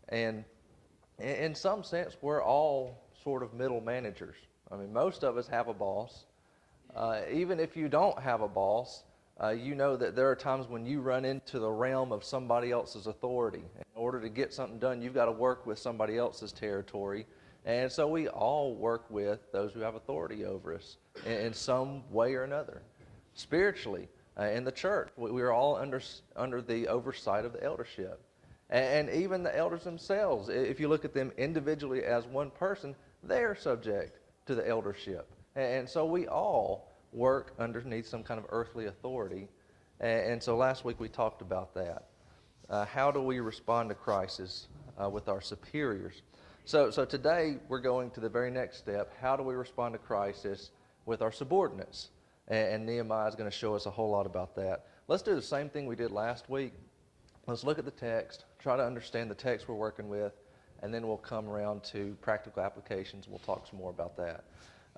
And in some sense, we're all sort of middle managers. I mean, most of us have a boss. Even if you don't have a boss, you know that there are times when you run into the realm of somebody else's authority. In order to get something done, you've got to work with somebody else's territory. And so we all work with those who have authority over us in some way or another. Spiritually, in the church, we are all under the oversight of the eldership. And even the elders themselves, if you look at them individually as one person, they're subject to the eldership. And so we all work underneath some kind of earthly authority. And so last week we talked about that. How do we respond to crisis with our superiors? So today we're going to the very next step. How do we respond to crisis with our subordinates? And Nehemiah is going to show us a whole lot about that. Let's do the same thing we did last week. Let's look at the text, try to understand the text we're working with, and then we'll come around to practical applications. We'll talk some more about that.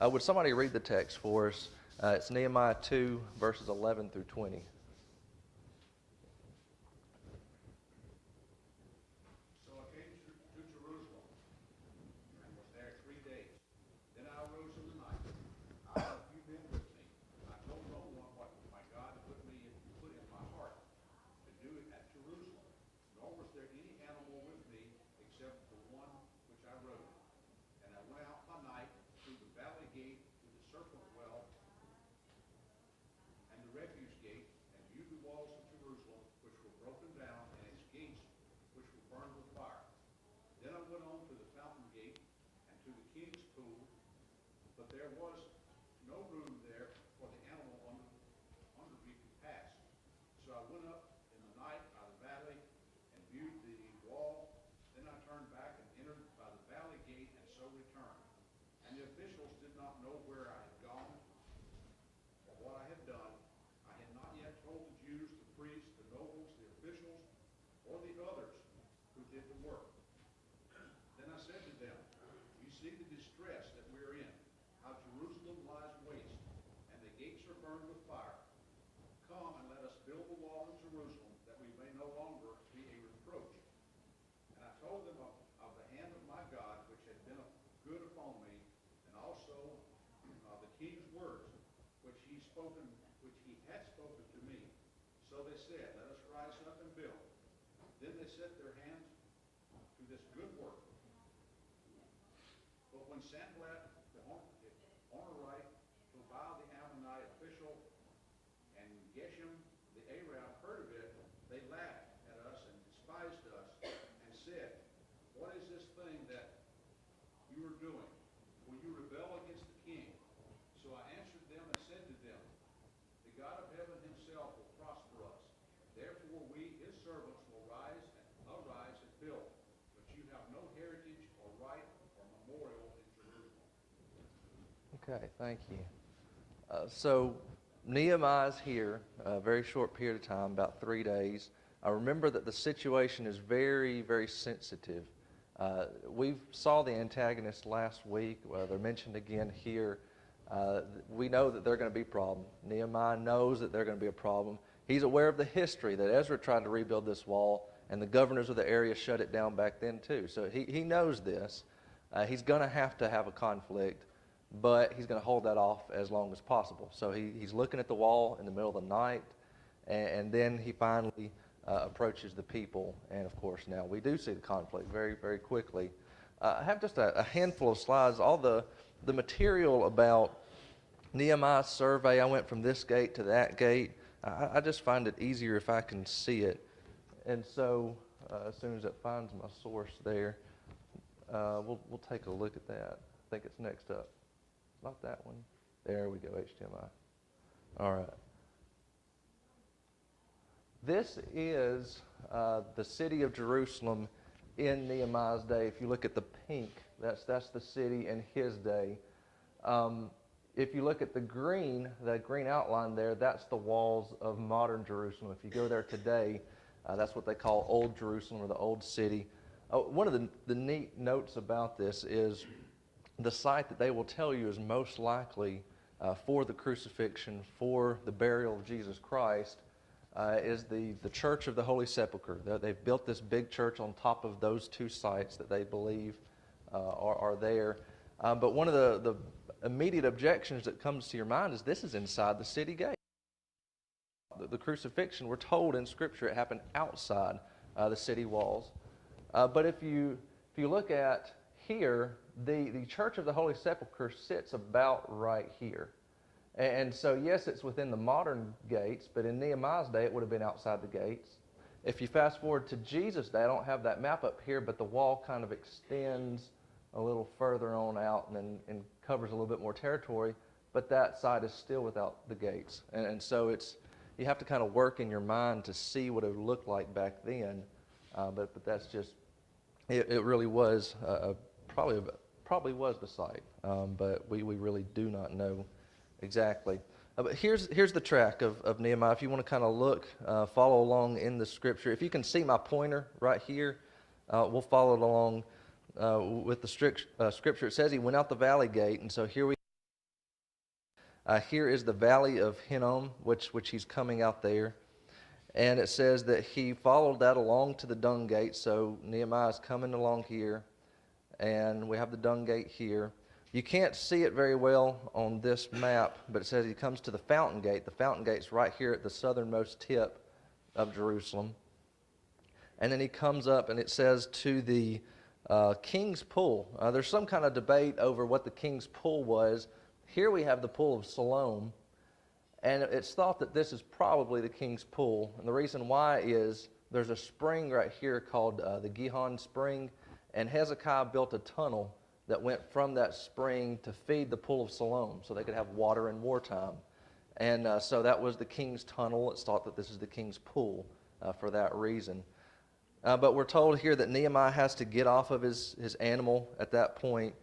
Would somebody read the text for us? It's Nehemiah 2, verses 11 through 20. So I came to Jerusalem and was there 3 days. Then I arose in the night. I had a few men with me. I told no one what my God put in my heart to do it at Jerusalem. Nor was there any animal with me except the one which I rode. And I went out by night through the valley gate to the serpent well and the refuse gate, and viewed the walls of Jerusalem, which were broken down, and its gates, which were burned with fire. Then I went on to the fountain gate and to the king's pool, but there was no room there for the animal under me to pass. So I went up in the night by the valley and viewed the wall. Then I turned back and entered by the valley gate, and so returned. And the officials did not know where I had gone or what I had done. I had not yet told the Jews, the priests, the nobles, the officials, or the others who did the work. Then I said to them, you see the distress that we are in, how Jerusalem lies waste, and the gates are burned with fire. Come and let us build the wall in Jerusalem, that we may no longer be a reproach. And I told them of the hand of my God, which had been good upon me, and also the king's words, which he had spoken to me. So they said, let us rise up and build. Then they set their hands to this good work. But when Sanballat the Honorite, Tobiah the Ammonite official, and Geshem the Arab heard of it, they laughed at us and despised us, and said, what is this thing that you are doing? Will you rebel against the king? So I answered them and said to them, the God of heaven himself will prosper us. Therefore we, his servants, will arise and build. But you have no heritage or right or memorial in Jerusalem. Okay, thank you. So Nehemiah's here a very short period of time, about 3 days. Remember that the situation is very, very sensitive. We saw the antagonists last week. They're mentioned again here. We know that they're going to be a problem. Nehemiah knows that they're going to be a problem. He's aware of the history that Ezra tried to rebuild this wall, and the governors of the area shut it down back then too. So he knows this. He's going to have a conflict, but he's going to hold that off as long as possible. So he's looking at the wall in the middle of the night, and then he finally approaches the people. And of course, now we do see the conflict very, very quickly. I have just a handful of slides. All the material about Nehemiah's survey, I went from this gate to that gate. I just find it easier if I can see it. And so as soon as it finds my source there, we'll take a look at that. I think it's next up. Not that one. There we go, HDMI. All right. This is the city of Jerusalem in Nehemiah's day. If you look at the pink, that's the city in his day. If you look at the green outline there, that's the walls of modern Jerusalem. If you go there today, that's what they call Old Jerusalem or the Old City. One of the neat notes about this is the site that they will tell you is most likely for the crucifixion, for the burial of Jesus Christ, is the Church of the Holy Sepulchre. They've built this big church on top of those two sites that they believe are there. But one of the immediate objections that comes to your mind is this is inside the city gate. The crucifixion, we're told in Scripture, it happened outside the city walls. But if you look at here, the Church of the Holy Sepulchre sits about right here. And so, yes, it's within the modern gates, but in Nehemiah's day, it would have been outside the gates. If you fast forward to Jesus' day, I don't have that map up here, but the wall kind of extends a little further on out and covers a little bit more territory, but that side is still without the gates. And so you have to kind of work in your mind to see what it would look like back then, but that's just, it really was, probably was the site, but we really do not know exactly. But here's the track of Nehemiah. If you want to kind of look, follow along in the Scripture. If you can see my pointer right here, we'll follow it along with the Scripture. It says he went out the valley gate, and so here is the valley of Hinnom, which he's coming out there. And it says that he followed that along to the dung gate. So Nehemiah is coming along here, and we have the dung gate here. You can't see it very well on this map, but it says he comes to the fountain gate. The fountain gate's right here at the southernmost tip of Jerusalem. And then he comes up, and it says to the King's Pool. There's some kind of debate over what the King's Pool was. Here we have the Pool of Siloam, and it's thought that this is probably the King's Pool. And the reason why is there's a spring right here called the Gihon Spring, and Hezekiah built a tunnel that went from that spring to feed the Pool of Siloam so they could have water in wartime. And so that was the King's Tunnel. It's thought that this is the King's Pool for that reason. But we're told here that Nehemiah has to get off of his animal at that point.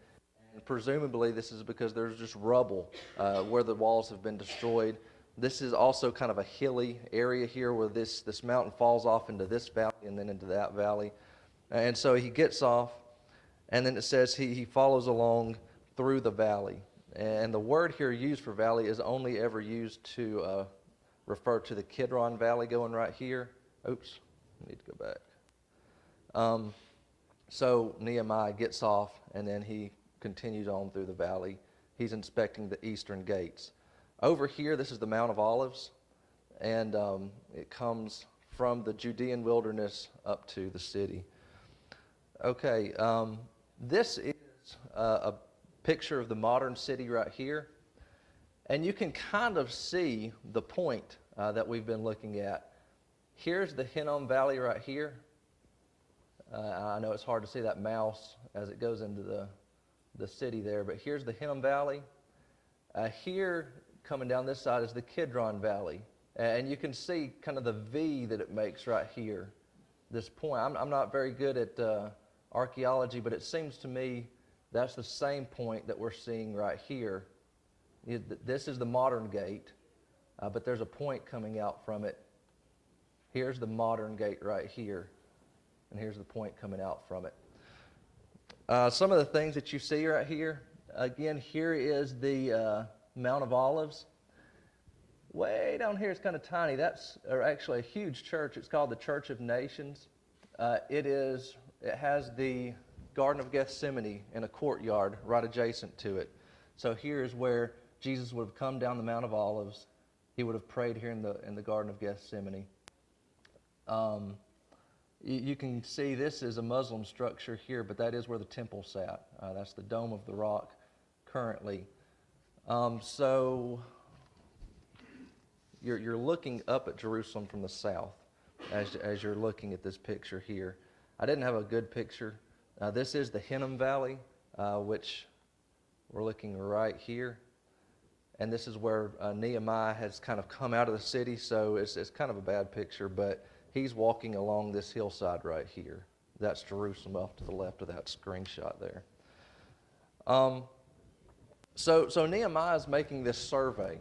And presumably this is because there's just rubble where the walls have been destroyed. This is also kind of a hilly area here where this mountain falls off into this valley and then into that valley. And so he gets off, and then it says he follows along through the valley. And the word here used for valley is only ever used to refer to the Kidron Valley going right here. Oops, I need to go back. So Nehemiah gets off, and then he continues on through the valley. He's inspecting the eastern gates. Over here, this is the Mount of Olives, and it comes from the Judean wilderness up to the city. Okay, this is a picture of the modern city right here, and you can kind of see the point that we've been looking at. Here's the Hinnom Valley right here. I know it's hard to see that mouse as it goes into the city there, but here's the Hinnom Valley. Here, coming down this side, is the Kidron Valley, and you can see kind of the V that it makes right here, this point. I'm not very good at archaeology, but it seems to me that's the same point that we're seeing right here. This is the modern gate, but there's a point coming out from it. Here's the modern gate right here, and here's the point coming out from it. Some of the things that you see right here, again, here is the Mount of Olives. Way down here is kind of tiny. That's actually a huge church. It's called the Church of Nations. It has the Garden of Gethsemane in a courtyard right adjacent to it. So here is where Jesus would have come down the Mount of Olives. He would have prayed here in the Garden of Gethsemane. You can see this is a Muslim structure here, but that is where the temple sat. That's the Dome of the Rock currently. So you're looking up at Jerusalem from the south as you're looking at this picture here. I didn't have a good picture. This is the Hinnom Valley, which we're looking right here. And this is where Nehemiah has kind of come out of the city, so it's kind of a bad picture, but he's walking along this hillside right here. That's Jerusalem off to the left of that screenshot there. So Nehemiah is making this survey,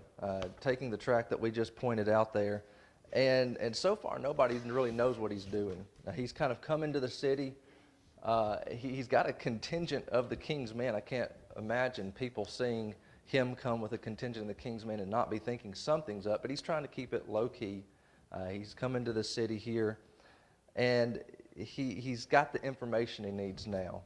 taking the track that we just pointed out there, and so far nobody really knows what he's doing. He's kind of come into the city. He's got a contingent of the king's men. I can't imagine people seeing him come with a contingent of the king's men and not be thinking something's up, but he's trying to keep it low-key. He's come into the city here, and he's got the information he needs now.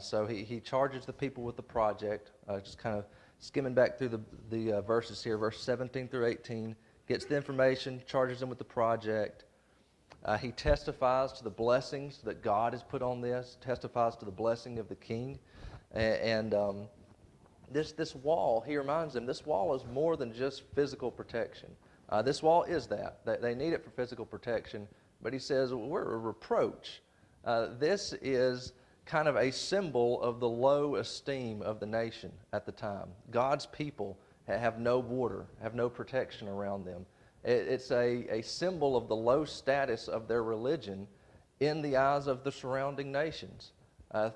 So he charges the people with the project, just kind of skimming back through the verses here, verse 17 through 18, gets the information, charges them with the project. He testifies to the blessings that God has put on this, testifies to the blessing of the king. And this wall, he reminds them, this wall is more than just physical protection. This wall is that. They need it for physical protection. But he says, we're a reproach. This is kind of a symbol of the low esteem of the nation at the time. God's people have no border, have no protection around them. It's a symbol of the low status of their religion in the eyes of the surrounding nations.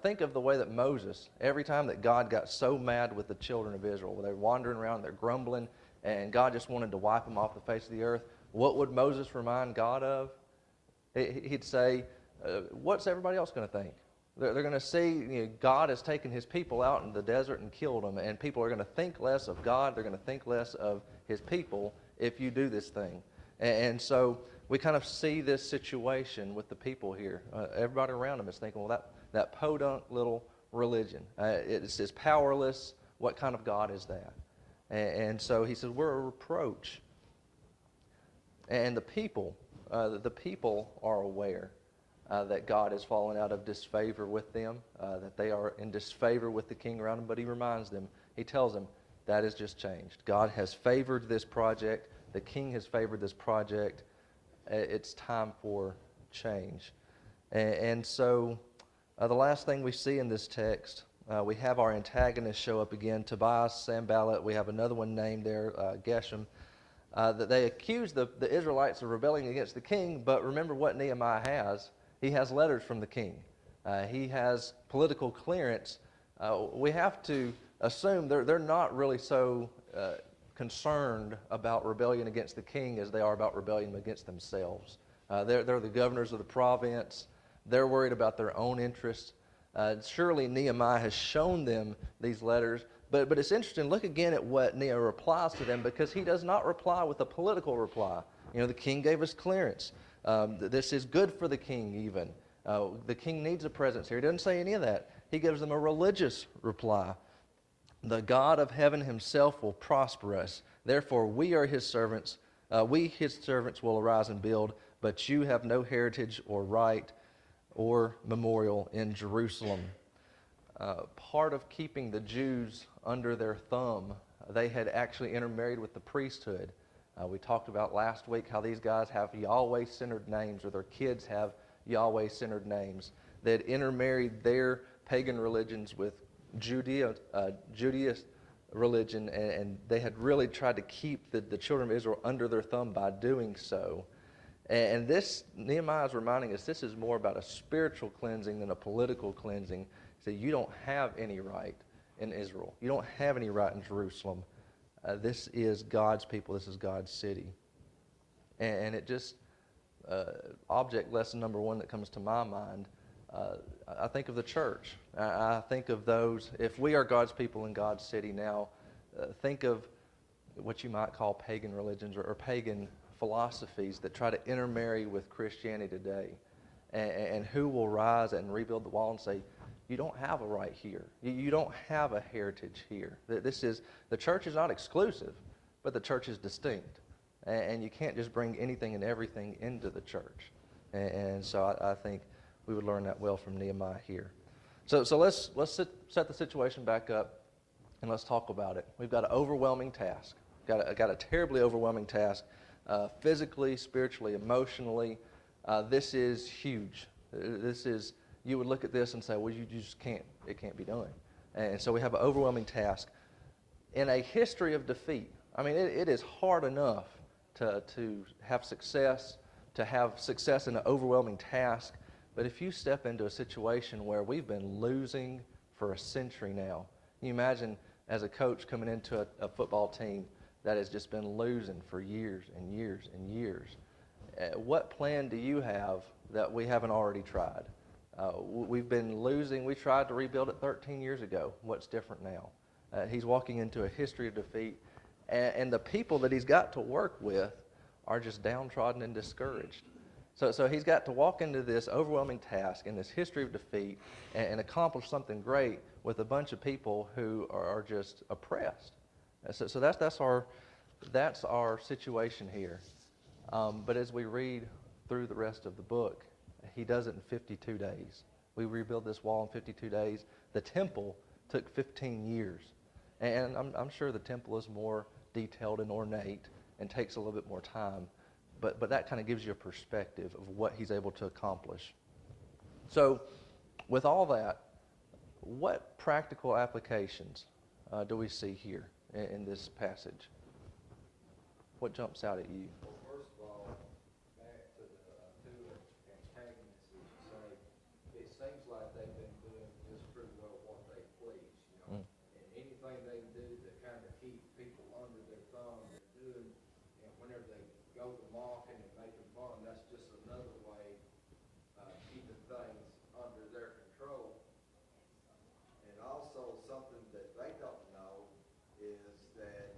Think of the way that Moses, every time that God got so mad with the children of Israel, they're wandering around, they're grumbling, and God just wanted to wipe them off the face of the earth, what would Moses remind God of? He'd say, what's everybody else going to think? They're going to see God has taken his people out in the desert and killed them, and people are going to think less of God, they're going to think less of his people if you do this thing. And so we kind of see this situation with the people here. Everybody around them is thinking, well, that podunk little religion, it's powerless. What kind of God is that? And so he says, we're a reproach. And the people are aware that God has fallen out of disfavor with them, that they are in disfavor with the king around them, but he reminds them, he tells them, that has just changed. God has favored this project. The king has favored this project. It's time for change. And so the last thing we see in this text, we have our antagonists show up again, Tobias, Sanballat. We have another one named there, Geshem. That they accuse the Israelites of rebelling against the king, but remember what Nehemiah has. He has letters from the king. He has political clearance. We have to assume they're not really so concerned about rebellion against the king as they are about rebellion against themselves. They're the governors of the province. They're worried about their own interests. Surely Nehemiah has shown them these letters, but it's interesting. Look again at what Nehemiah replies to them, because he does not reply with a political reply. The king gave us clearance. This is good for the king even. The king needs a presence here. He doesn't say any of that. He gives them a religious reply. The God of heaven himself will prosper us. Therefore, we are his servants. We, his servants, will arise and build, but you have no heritage or right or memorial in Jerusalem. Part of keeping the Jews under their thumb, they had actually intermarried with the priesthood. We talked about last week how these guys have Yahweh-centered names, or their kids have Yahweh-centered names. They had intermarried their pagan religions with Judaism religion, and they had really tried to keep the children of Israel under their thumb by doing so. And this, Nehemiah is reminding us, this is more about a spiritual cleansing than a political cleansing. So you don't have any right in Israel. You don't have any right in Jerusalem. This is God's people. This is God's city. And it just, object lesson number one that comes to my mind, I think of the church. I think of those, if we are God's people in God's city now, think of what you might call pagan religions or pagan philosophies that try to intermarry with Christianity today. And who will rise and rebuild the wall and say, you don't have a right here. You don't have a heritage here. The church is not exclusive, but the church is distinct. And you can't just bring anything and everything into the church. And so I think we would learn that well from Nehemiah here. So let's set the situation back up and let's talk about it. We've got an overwhelming task. Got a terribly overwhelming task, physically, spiritually, emotionally. This is huge. You would look at this and say, well, you just can't. It can't be done. And so we have an overwhelming task. In a history of defeat, I mean, it is hard enough to have success in an overwhelming task. But if you step into a situation where we've been losing for a century now, can you imagine as a coach coming into a football team that has just been losing for years and years and years? What plan do you have that we haven't already tried? We've been losing. We tried to rebuild it 13 years ago. What's different now? He's walking into a history of defeat, and the people that he's got to work with are just downtrodden and discouraged. So he's got to walk into this overwhelming task in this history of defeat and accomplish something great with a bunch of people who are just oppressed. So that's our situation here. But as we read through the rest of the book, he does it in 52 days. We rebuild this wall in 52 days. The temple took 15 years. And I'm sure the temple is more detailed and ornate and takes a little bit more time. But that kind of gives you a perspective of what he's able to accomplish. So with all that, what practical applications do we see here in this passage? What jumps out at you? Well, first of all, back to the two antagonists, as you say, it seems like they've been doing just pretty well what they please, And anything they do to kind of keep people under their thumb, they're doing, and whenever they go to mocking and making fun, that's just another way keeping things under their control. And also something that they don't know is that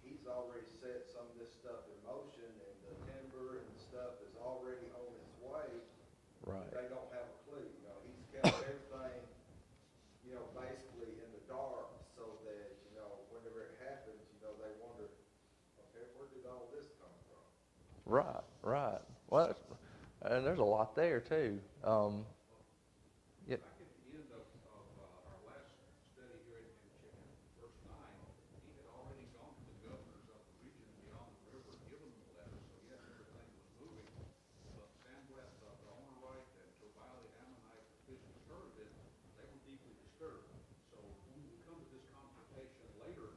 he's already set some of this stuff in motion, and the timber and stuff is already on its way. Right. They don't have a clue. He's kept everything, basically in the dark, so that whenever it happens, they wonder, okay, where did all this come from? Right. Well, and there's a lot there too. Yeah. Back at the end of our last study here in verse 9, he had already gone to the governors of the region beyond the river and given them the letter. So yes, everything was moving. But Sanballat, the Horonite, and Tobiah the Ammonite officials heard of it. They were deeply disturbed. So when we come to this confrontation later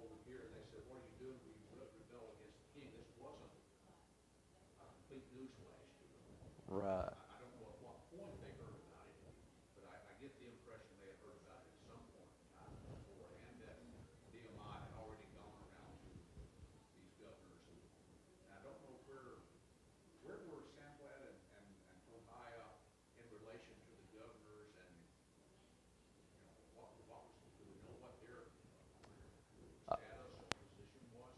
over here, and they said, "What are you doing? We rebel against the king." This wasn't a complete newsflash to them. Right. I don't know at what point they heard about it, but I get the impression they had heard about it at some point in time before, and that Nehemiah had already gone around to these governors. And I don't know where were Sanballat and Tobiah in relation to the governors, and what was, do we know what their status or position was?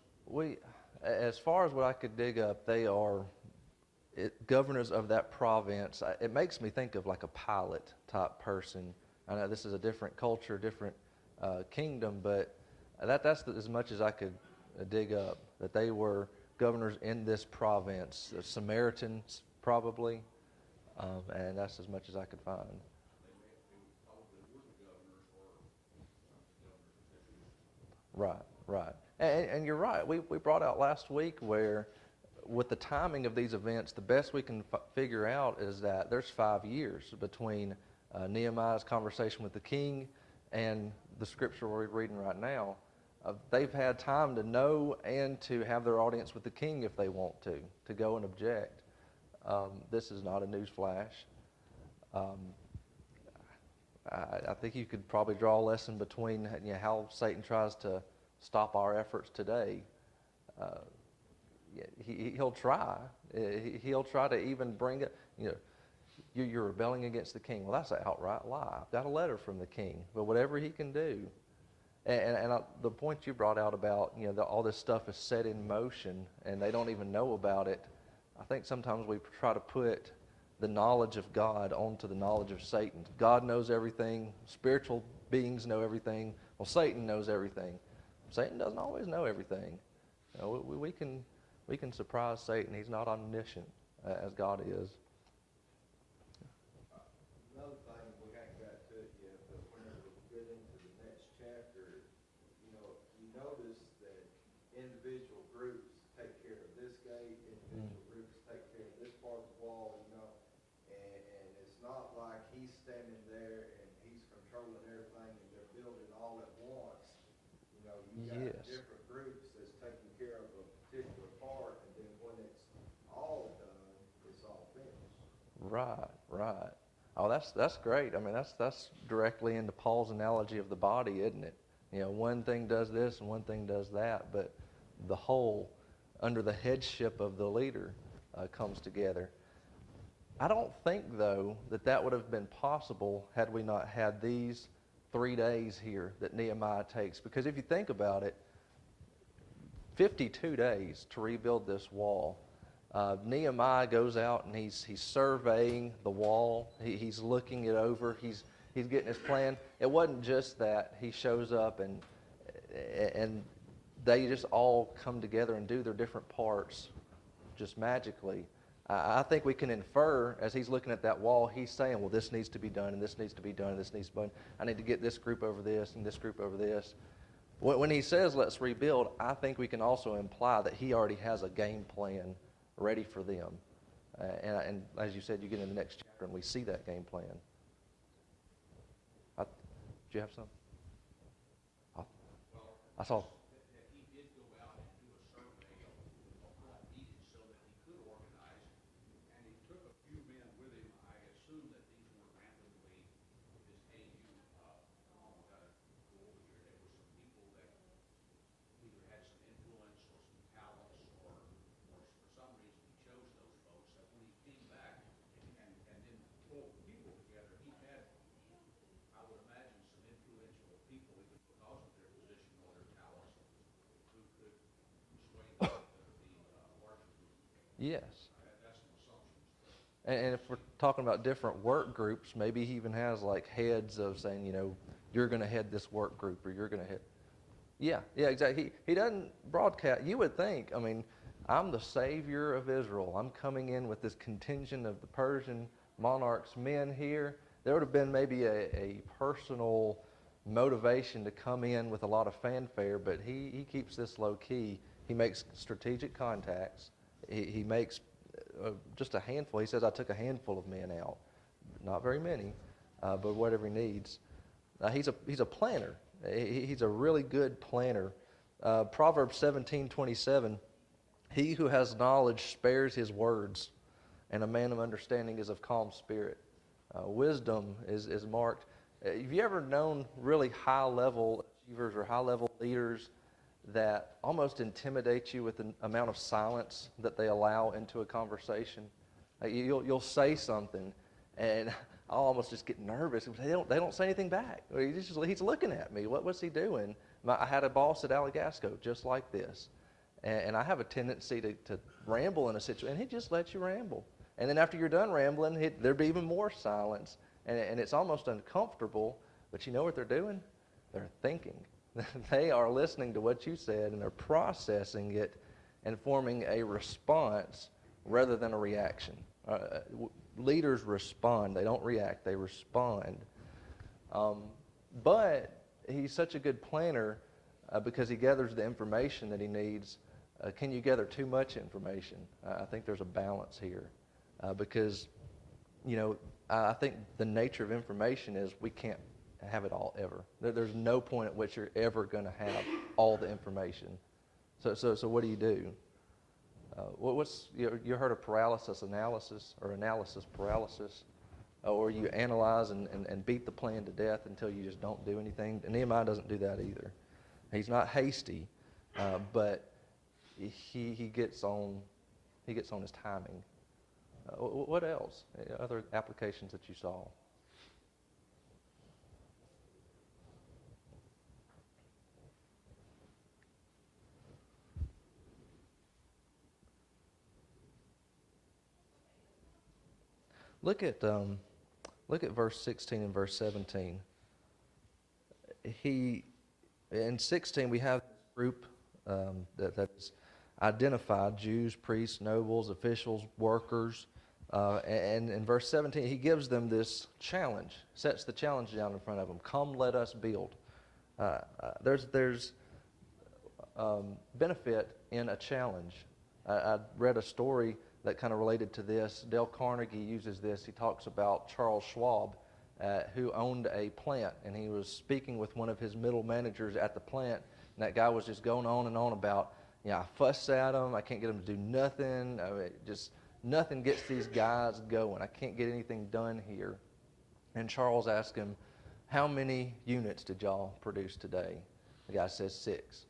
As far as what I could dig up, they are governors of that province. It makes me think of like a pilot type person. I know this is a different culture, different kingdom, but that's as much as I could dig up, that they were governors in this province, the Samaritans probably, and that's as much as I could find. They probably were the governors or some governors. Right. And you're right. We brought out last week where with the timing of these events, the best we can figure out is that there's 5 years between Nehemiah's conversation with the king and the scripture we're reading right now. They've had time to know and to have their audience with the king if they want to go and object. This is not a news flash. I think you could probably draw a lesson between how Satan tries to stop our efforts today. He'll try. He'll try to even bring it, you're rebelling against the king. Well, that's an outright lie. I've got a letter from the king. But whatever he can do. And the point you brought out about, all this stuff is set in motion and they don't even know about it. I think sometimes we try to put the knowledge of God onto the knowledge of Satan. God knows everything. Spiritual beings know everything. Well, Satan knows everything. Satan doesn't always know everything. We can surprise Satan. He's not omniscient as God is. Another thing, we haven't got to it yet, but whenever we get into the next chapter, you notice that individual groups take care of this gate, individual groups take care of this part of the wall, and it's not like he's standing there and he's controlling everything and they're building all at once. You got Yes. different groups that's taking care of a particular part, and then when it's all done, it's all finished. Right. Oh, that's great. I mean, that's directly into Paul's analogy of the body, isn't it? One thing does this and one thing does that, but the whole, under the headship of the leader, comes together. I don't think, though, that would have been possible had we not had these 3 days here that Nehemiah takes. Because if you think about it, 52 days to rebuild this wall. Nehemiah goes out and he's surveying the wall. He's looking it over. He's getting his plan. It wasn't just that he shows up and they just all come together and do their different parts just magically. I think we can infer as he's looking at that wall, he's saying, well, this needs to be done, and this needs to be done, and this needs to be done. I need to get this group over this and this group over this. When he says, let's rebuild, I think we can also imply that he already has a game plan ready for them. And as you said, you get in the next chapter and we see that game plan. Do you have something? I saw. That he did go out and do a survey of what needed so that he could organize, and he took a few men with him. I assume that these were randomly just, hey, you, come on, we got to go over here. There were some people that either had some influence or some talents, or for some reason he chose those folks. That when he came back and then pulled people together, he had, I would imagine, some influential people, either because of their position or their talents, who could sway the larger group. Yes. That's some assumptions. And if we're talking about different work groups, maybe he even has like heads of saying, you're going to head this work group, or you're going to head. Yeah, exactly. He doesn't broadcast. You would think, I'm the savior of Israel. I'm coming in with this contingent of the Persian monarch's men here. There would have been maybe a personal motivation to come in with a lot of fanfare, but he keeps this low key. He makes strategic contacts. He makes just a handful. He says, I took a handful of men out. Not very many, but whatever he needs. He's a planner. He's a really good planner. Proverbs 17:27, he who has knowledge spares his words, and a man of understanding is of calm spirit. Wisdom is marked. Have you ever known really high-level achievers or high-level leaders that almost intimidate you with the amount of silence that they allow into a conversation? You'll say something, and I'll almost just get nervous. They don't say anything back. He's looking at me. What's he doing? I had a boss at Allegasco just like this, and I have a tendency to ramble in a situation, and he just lets you ramble. And then after you're done rambling, there'd be even more silence, and it's almost uncomfortable. But you know what they're doing? They're thinking. They are listening to what you said, and they're processing it and forming a response rather than a reaction. Leaders respond. They don't react. They respond. But he's such a good planner because he gathers the information that he needs. Can you gather too much information? I think there's a balance here because, I think the nature of information is we can't have it all ever. There's no point at which you're ever going to have all the information. So what do? You heard of paralysis analysis or analysis paralysis? Or you analyze and beat the plan to death until you just don't do anything. And Nehemiah doesn't do that either. He's not hasty, but he gets on his timing. What else? Other applications that you saw? Look at verse 16 and verse 17. In 16 we have this group that's identified: Jews, priests, nobles, officials, workers. And in verse 17 he gives them this challenge, sets the challenge down in front of them. Come, let us build. There's benefit in a challenge. I read a story that kind of related to this. Dale Carnegie uses this. He talks about Charles Schwab, who owned a plant, and he was speaking with one of his middle managers at the plant, and that guy was just going on and on about, I fuss at him, I can't get him to do nothing, just nothing gets these guys going, I can't get anything done here. And Charles asked him, how many units did y'all produce today? The guy says 6.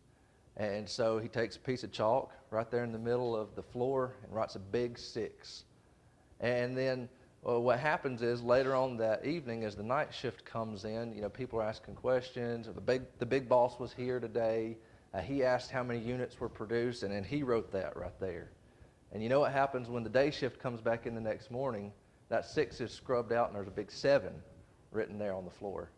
And so he takes a piece of chalk right there in the middle of the floor and writes a big 6. And then what happens is later on that evening, as the night shift comes in, people are asking questions. The big boss was here today. He asked how many units were produced, and he wrote that right there. And you know what happens when the day shift comes back in the next morning? That 6 is scrubbed out, and there's a big 7 written there on the floor.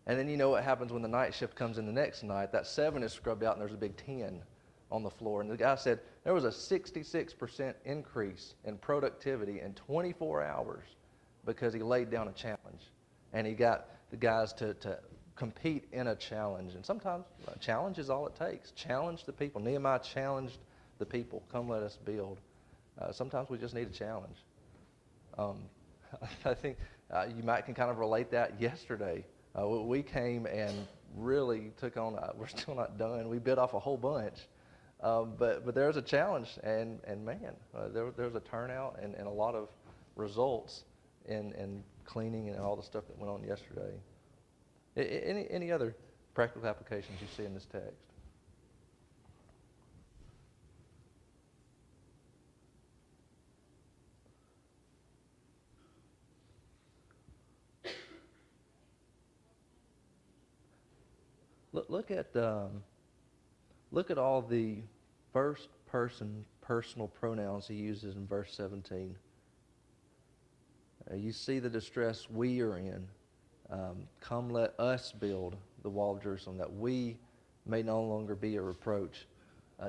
And then you know what happens when the night shift comes in the next night? That 7 is scrubbed out, and there's a big 10 on the floor. And the guy said there was a 66% increase in productivity in 24 hours because he laid down a challenge. And he got the guys to compete in a challenge. And sometimes a challenge is all it takes. Challenge the people. Nehemiah challenged the people. Come, let us build. Sometimes we just need a challenge. I think you might can kind of relate that yesterday. We came and really took on, we're still not done. We bit off a whole bunch. But there's a challenge, and man, there's a turnout and a lot of results in cleaning and all the stuff that went on yesterday. Any other practical applications you see in this text? Look at all the first person personal pronouns he uses in verse 17. You see the distress we are in. Come, let us build the wall of Jerusalem, that we may no longer be a reproach.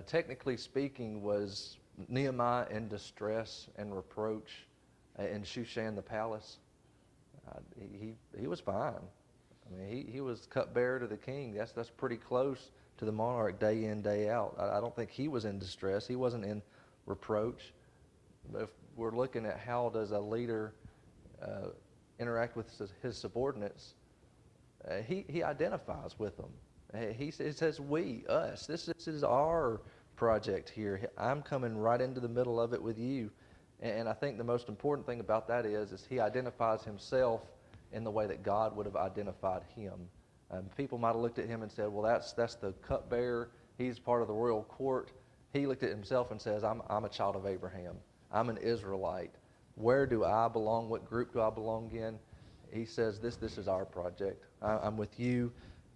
Technically speaking, was Nehemiah in distress and reproach in Shushan the palace? He was fine. I mean, he was cupbearer to the king. That's pretty close to the monarch day in, day out. I don't think he was in distress. He wasn't in reproach. But if we're looking at how does a leader interact with his subordinates, he identifies with them. He says, we, us. This is our project here. I'm coming right into the middle of it with you. And I think the most important thing about that is he identifies himself in the way that God would have identified him. People might have looked at him and said, well, that's the cupbearer. He's part of the royal court. He looked at himself and says, I'm a child of Abraham. I'm an Israelite. Where do I belong? What group do I belong in? He says, this is our project. I'm with you.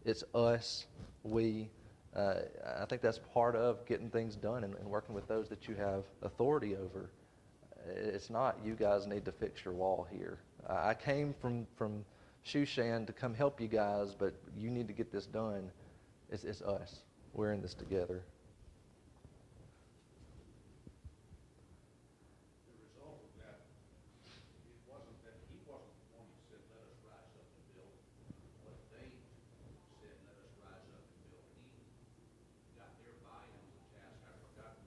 It's us, we. I think that's part of getting things done and working with those that you have authority over. It's not you guys need to fix your wall here. I came from Shushan to come help you guys, but you need to get this done. It's us. We're in this together. The result of that, it wasn't that he wasn't the one who said, let us rise up and build. What they said, let us rise up and build. He got their buy-in on the task. I've forgotten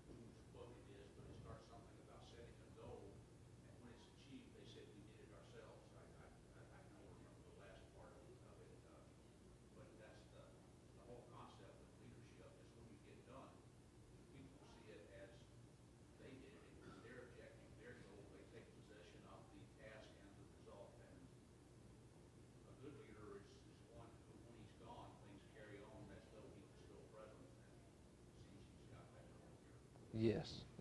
whose book it is, but it starts something about setting a goal, and when it's achieved, they said we did it ourselves. I know remember the last part of it, but that's the whole concept of leadership is when you get done, people see it as they did it. It was their objective, their goal. They take possession of the task and the result. And a good leader is one who, when he's gone, things carry on as though he was still present. And it seems he's got that going here.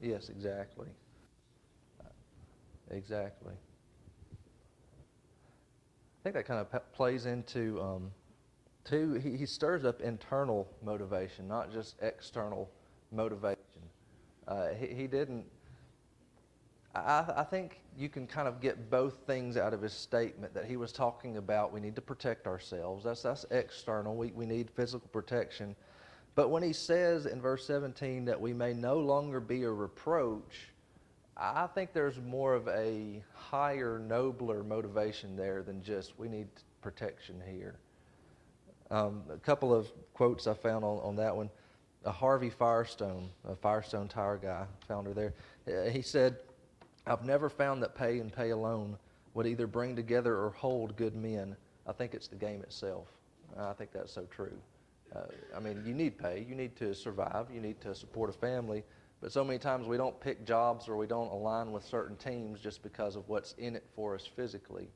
Yes, exactly. Exactly. I think that kind of plays into, he stirs up internal motivation, not just external motivation. He didn't, I think you can kind of get both things out of his statement, that he was talking about we need to protect ourselves. That's external. We need physical protection. But when he says in verse 17 that we may no longer be a reproach, I think there's more of a higher, nobler motivation there than just we need protection here. A couple of quotes I found on that one. Harvey Firestone, a Firestone Tire guy, founder there, he said, I've never found that pay and pay alone would either bring together or hold good men. I think it's the game itself. I think that's so true. I mean, you need pay. You need to survive. You need to support a family. But so many times we don't pick jobs or we don't align with certain teams just because of what's in it for us physically.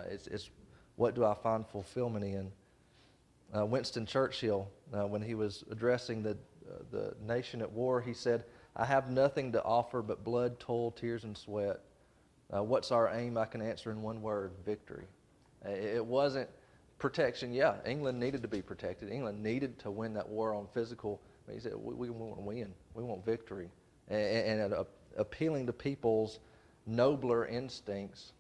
It's what do I find fulfillment in? Winston Churchill, when he was addressing the nation at war, he said, I have nothing to offer but blood, toil, tears, and sweat. What's our aim? I can answer in one word: victory. It wasn't protection, yeah, England needed to be protected. England needed to win that war on physical. He said, we want to win. We want victory. And appealing to people's nobler instincts,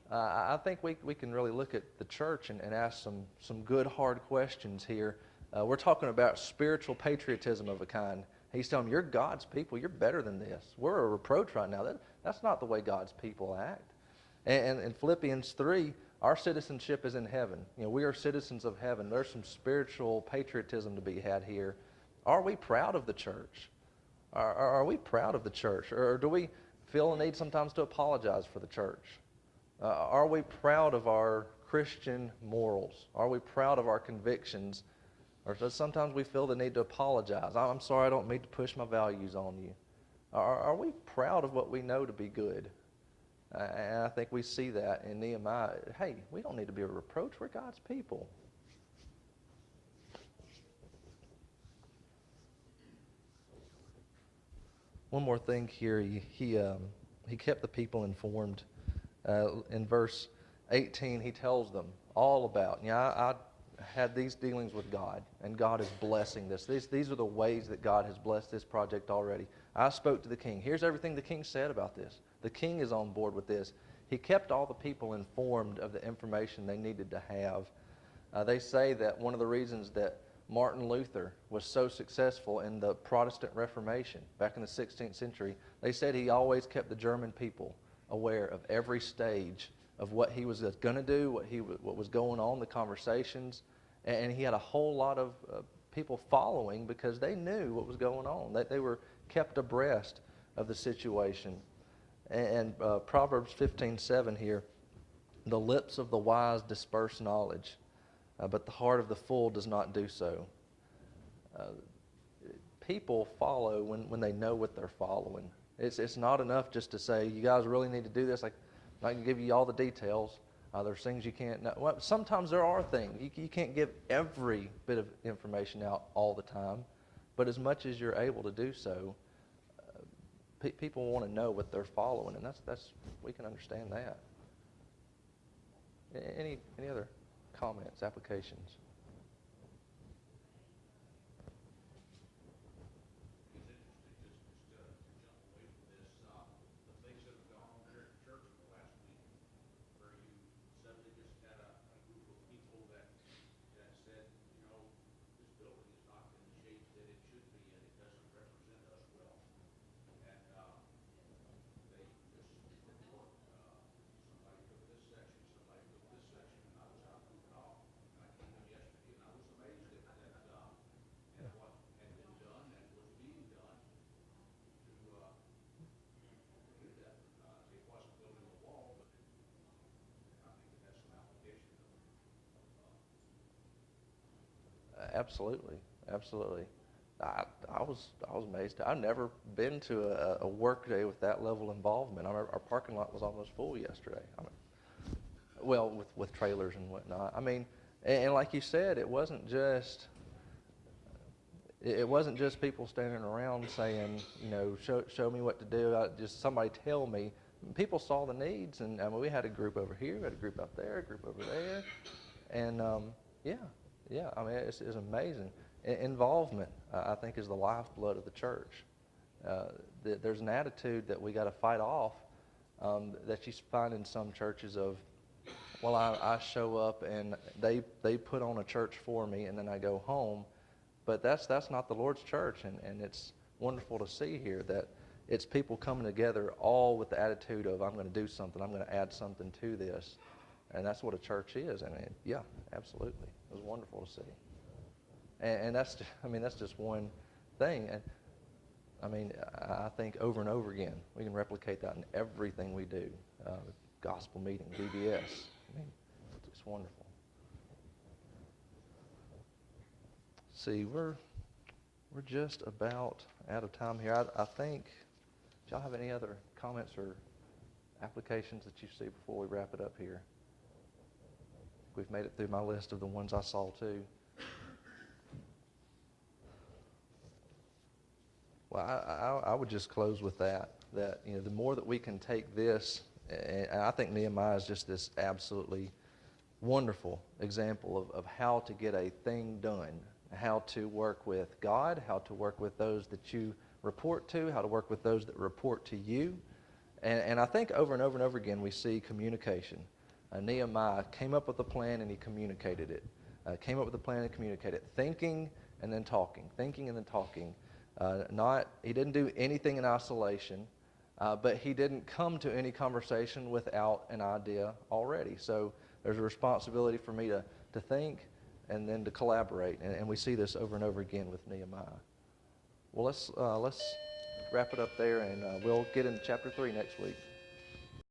I think we can really look at the church and ask some good, hard questions here. We're talking about spiritual patriotism of a kind. He's telling them, you're God's people. You're better than this. We're a reproach right now. That's not the way God's people act. And in Philippians 3, our citizenship is in heaven. We are citizens of heaven. There's some spiritual patriotism to be had here. Are we proud of the church? Are we proud of the church? Or do we feel a need sometimes to apologize for the church? Are we proud of our Christian morals? Are we proud of our convictions? Or does sometimes we feel the need to apologize? I'm sorry, I don't mean to push my values on you. Are we proud of what we know to be good? And I think we see that in Nehemiah. Hey, we don't need to be a reproach. We're God's people. One more thing here. He kept the people informed. In verse 18, he tells them all about, I had these dealings with God, and God is blessing this. These are the ways that God has blessed this project already. I spoke to the king. Here's everything the king said about this. The king is on board with this. He kept all the people informed of the information they needed to have. They say that one of the reasons that Martin Luther was so successful in the Protestant Reformation back in the 16th century, they said he always kept the German people aware of every stage of what he was going to do, what was going on, the conversations, and he had a whole lot of people following because they knew what was going on. They were kept abreast of the situation. And Proverbs 15:7 here, the lips of the wise disperse knowledge, but the heart of the fool does not do so. People follow when they know what they're following. It's not enough just to say, you guys really need to do this. Like, I'm not going to give you all the details. There's things you can't know. Well, sometimes there are things. You can't give every bit of information out all the time, but as much as you're able to do so, people want to know what they're following, and that's we can understand that. Any other comments, applications? It's interesting, just to jump away from this, the things that have gone on here at church in the last week, where you suddenly just had a group of people that said, this building is not in the shape that it should be, and it doesn't represent us well. And they just report, somebody took this section, and I was out moving off. And I came in yesterday, and I was amazed at what had been done and was being done to do that. It wasn't building a wall, but I think it has some application Absolutely. I was amazed. I've never been to a work day with that level of involvement. Our parking lot was almost full yesterday. With trailers and whatnot. And like you said, it wasn't just people standing around saying, show me what to do. Just somebody tell me. People saw the needs, and we had a group over here, we had a group up there, a group over there, and it's amazing. Involvement, I think, is the lifeblood of the church. There's an attitude that we got to fight off that you find in some churches of, well, I show up and they put on a church for me, and then I go home. But that's not the Lord's church, and it's wonderful to see here that it's people coming together all with the attitude of, I'm going to do something, I'm going to add something to this. And that's what a church is. Yeah, absolutely. It was wonderful to see. And that's just one thing. And I think over and over again, we can replicate that in everything we do. Gospel meeting, VBS. It's wonderful. See, we're just about out of time here. I think, do y'all have any other comments or applications that you see before we wrap it up here? We've made it through my list of the ones I saw too. Well, I would just close with that the more that we can take this, and I think Nehemiah is just this absolutely wonderful example of how to get a thing done, how to work with God, how to work with those that you report to, how to work with those that report to you. And I think over and over and over again we see communication. Nehemiah came up with a plan and he communicated it. Came up with a plan and communicated it. Thinking and then talking. Thinking and then talking. He didn't do anything in isolation, but he didn't come to any conversation without an idea already. So there's a responsibility for me to think and then to collaborate. And we see this over and over again with Nehemiah. Well, let's wrap it up there, and we'll get into chapter 3 next week.